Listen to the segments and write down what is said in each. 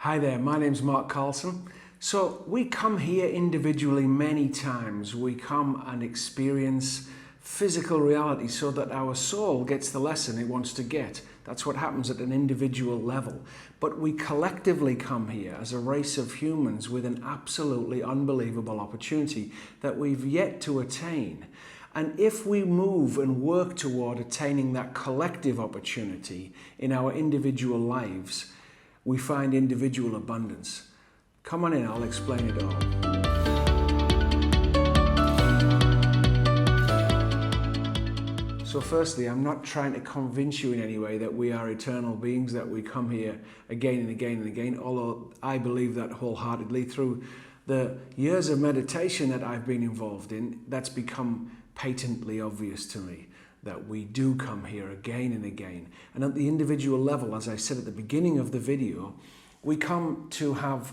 Hi there, my name's Mark Carlson. So we come here individually many times. We come and experience physical reality so that our soul gets the lesson it wants to get. That's what happens at an individual level. But we collectively come here as a race of humans with an absolutely unbelievable opportunity that we've yet to attain. And if we move and work toward attaining that collective opportunity in our individual lives, we find individual abundance. Come on in, I'll explain it all. So firstly, I'm not trying to convince you in any way that we are eternal beings, that we come here again and again and again, although I believe that wholeheartedly. Through the years of meditation that I've been involved in, that's become patently obvious to me, that we do come here again and again. And at the individual level, as I said at the beginning of the video, we come to have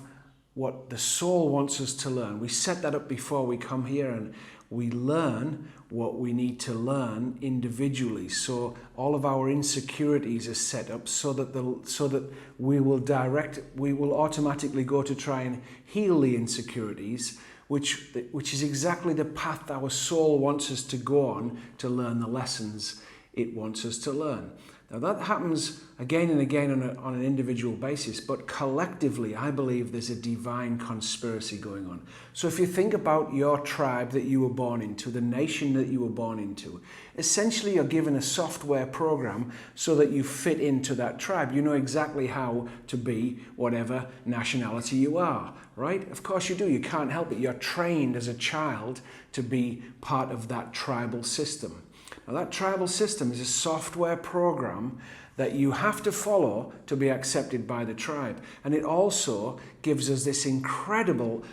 what the soul wants us to learn. We set that up before we come here, and we learn what we need to learn individually. So all of our insecurities are set up so that we will automatically go to try and heal the insecurities, which is exactly the path our soul wants us to go on to learn the lessons it wants us to learn. Now that happens again and again on an individual basis, but collectively I believe there's a divine conspiracy going on. So if you think about your tribe that you were born into, the nation that you were born into, essentially you're given a software program so that you fit into that tribe. You know exactly how to be whatever nationality you are, right? Of course you do. You can't help it. You're trained as a child to be part of that tribal system. Now that tribal system is a software program that you have to follow to be accepted by the tribe. And it also gives us this incredible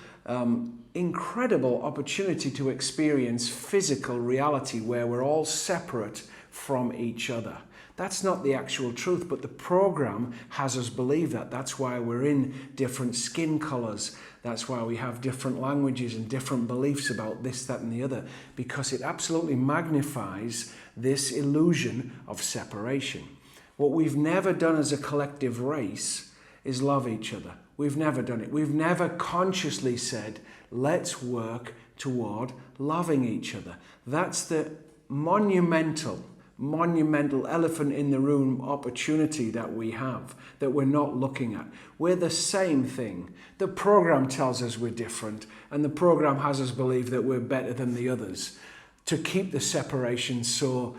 opportunity to experience physical reality where we're all separate from each other. That's not the actual truth, but the program has us believe that. That's why we're in different skin colors. That's why we have different languages and different beliefs about this, that, and the other, because it absolutely magnifies this illusion of separation. What we've never done as a collective race is love each other. We've never done it. We've never consciously said, let's work toward loving each other. That's the monumental elephant in the room opportunity that we have, that we're not looking at. We're the same thing. The program tells us we're different, and the program has us believe that we're better than the others. To keep the separation so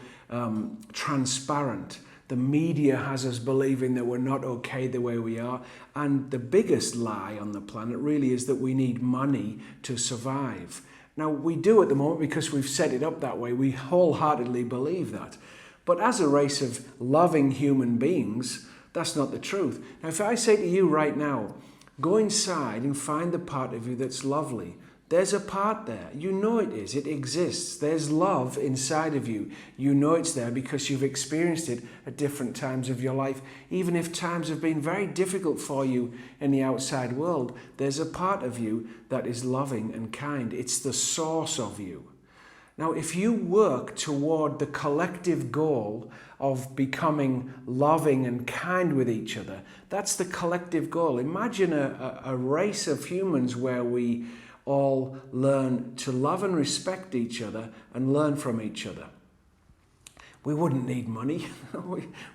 transparent, the media has us believing that we're not okay the way we are. And the biggest lie on the planet really is that we need money to survive. Now, we do at the moment because we've set it up that way. We wholeheartedly believe that. But as a race of loving human beings, that's not the truth. Now, if I say to you right now, go inside and find the part of you that's lovely, there's a part there. You know it is. It exists. There's love inside of you. You know it's there because you've experienced it at different times of your life. Even if times have been very difficult for you in the outside world, there's a part of you that is loving and kind. It's the source of you. Now, if you work toward the collective goal of becoming loving and kind with each other, that's the collective goal. Imagine a race of humans where we all learn to love and respect each other and learn from each other. We wouldn't need money.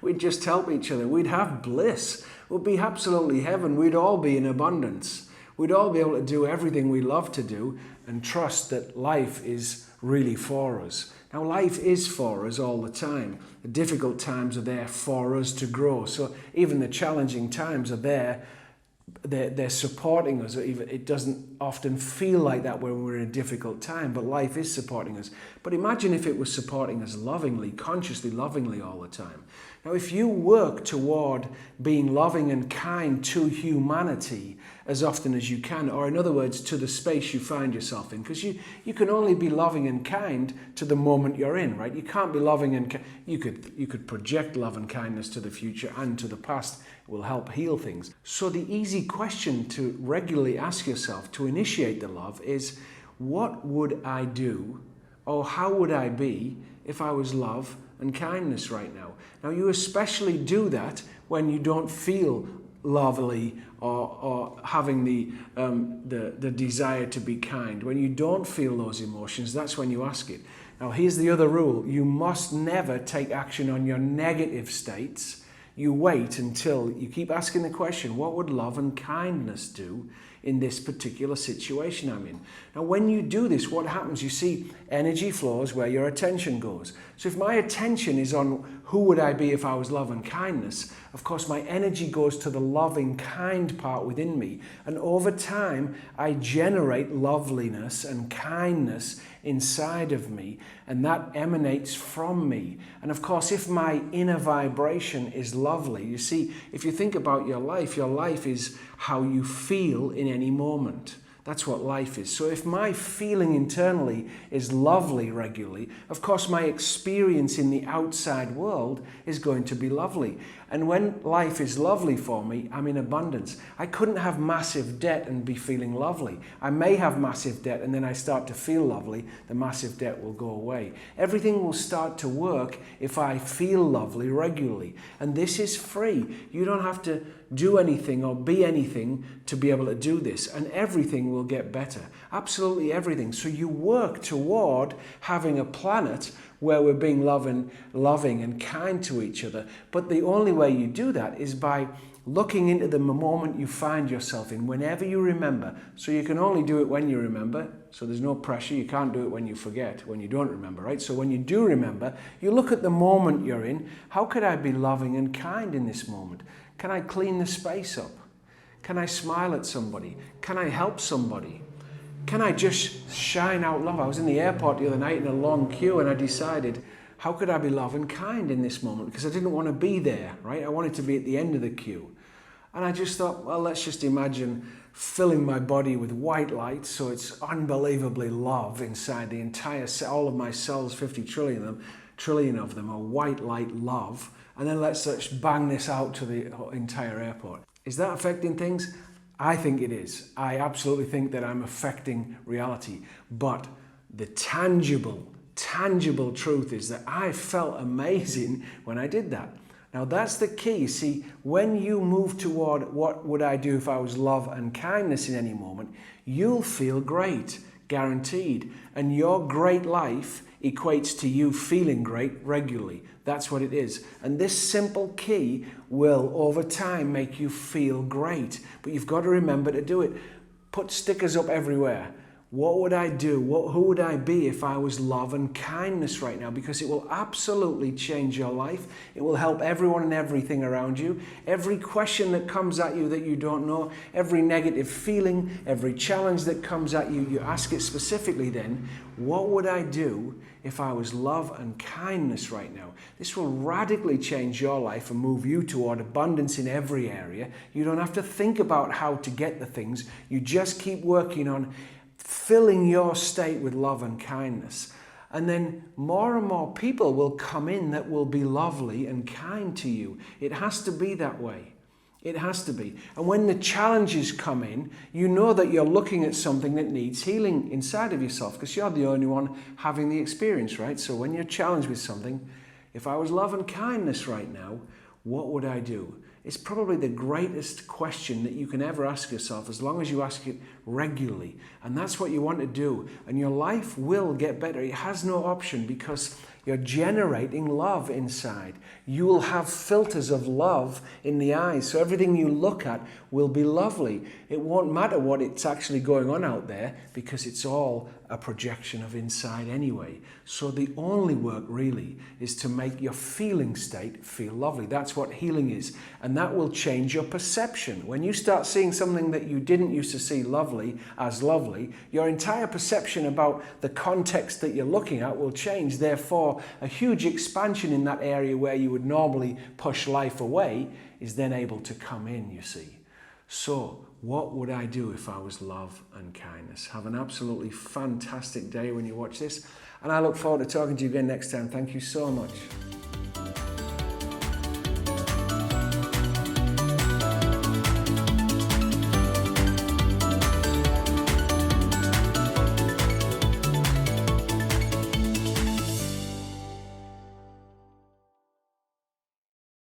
We'd just help each other. We'd have bliss. It would be absolutely heaven. We'd all be in abundance. We'd all be able to do everything we love to do and trust that life is really for us. Now, life is for us all the time. The difficult times are there for us to grow. So even the challenging times are there. They're supporting us. It doesn't often feel like that when we're in a difficult time, but life is supporting us. But imagine if it was supporting us lovingly, consciously lovingly all the time. Now, if you work toward being loving and kind to humanity as often as you can, or in other words, to the space you find yourself in, because you can only be loving and kind to the moment you're in, right? You can't be loving and you could project love and kindness to the future and to the past. It will help heal things. So the easy question to regularly ask yourself to initiate the love is, what would I do, or how would I be if I was love and kindness right now? Now, you especially do that when you don't feel lovely or having the desire to be kind. When you don't feel those emotions, that's when you ask it. Now, here's the other rule. You must never take action on your negative states. You wait until you keep asking the question, what would love and kindness do in this particular situation I'm in? Now, when you do this, what happens? You see, energy flows where your attention goes. So if my attention is on who would I be if I was love and kindness, of course, my energy goes to the loving, kind part within me. And over time, I generate loveliness and kindness inside of me, and that emanates from me. And of course, if my inner vibration is lovely, you see, if you think about your life is how you feel in any moment. That's what life is. So if my feeling internally is lovely regularly, of course my experience in the outside world is going to be lovely. And when life is lovely for me, I'm in abundance. I couldn't have massive debt and be feeling lovely. I may have massive debt and then I start to feel lovely. The massive debt will go away. Everything will start to work if I feel lovely regularly. And this is free. You don't have to do anything or be anything to be able to do this, and everything will get better. Absolutely everything. So you work toward having a planet where we're being loving and kind to each other. But the only way you do that is by looking into the moment you find yourself in, whenever you remember. So you can only do it when you remember. So there's no pressure. You can't do it when you forget, when you don't remember, right? So when you do remember, you look at the moment you're in. How could I be loving and kind in this moment? Can I clean the space up? Can I smile at somebody? Can I help somebody? Can I just shine out love? I was in the airport the other night in a long queue and I decided, how could I be loving and kind in this moment? Because I didn't want to be there, right? I wanted to be at the end of the queue. And I just thought, well, let's just imagine filling my body with white light so it's unbelievably love inside the entire cell. All of my cells, 50 trillion of them are white light love. And then let's bang this out to the entire airport. Is that affecting things? I think it is. I absolutely think that I'm affecting reality. But the tangible truth is that I felt amazing when I did that. Now that's the key. See, when you move toward what would I do if I was love and kindness in any moment, you'll feel great, guaranteed. And your great life equates to you feeling great regularly. That's what it is. And this simple key will, over time, make you feel great. But you've got to remember to do it. Put stickers up everywhere. What would I do? Who would I be if I was love and kindness right now? Because it will absolutely change your life. It will help everyone and everything around you. Every question that comes at you that you don't know, every negative feeling, every challenge that comes at you, you ask it specifically then, what would I do if I was love and kindness right now? This will radically change your life and move you toward abundance in every area. You don't have to think about how to get the things. You just keep working on filling your state with love and kindness. And then more and more people will come in that will be lovely and kind to you. It has to be that way. It has to be. And when the challenges come in, you know that you're looking at something that needs healing inside of yourself because you're the only one having the experience, right? So when you're challenged with something, if I was love and kindness right now, what would I do? It's probably the greatest question that you can ever ask yourself as long as you ask it regularly. And that's what you want to do. And your life will get better. It has no option because you're generating love inside. You will have filters of love in the eyes. So everything you look at will be lovely. It won't matter what it's actually going on out there because it's all a projection of inside anyway. So the only work really is to make your feeling state feel lovely. That's what healing is. And that will change your perception. When you start seeing something that you didn't used to see lovely as lovely, your entire perception about the context that you're looking at will change. Therefore, a huge expansion in that area where you would normally push life away is then able to come in, you see. So, what would I do if I was love and kindness? Have an absolutely fantastic day when you watch this. And I look forward to talking to you again next time. Thank you so much.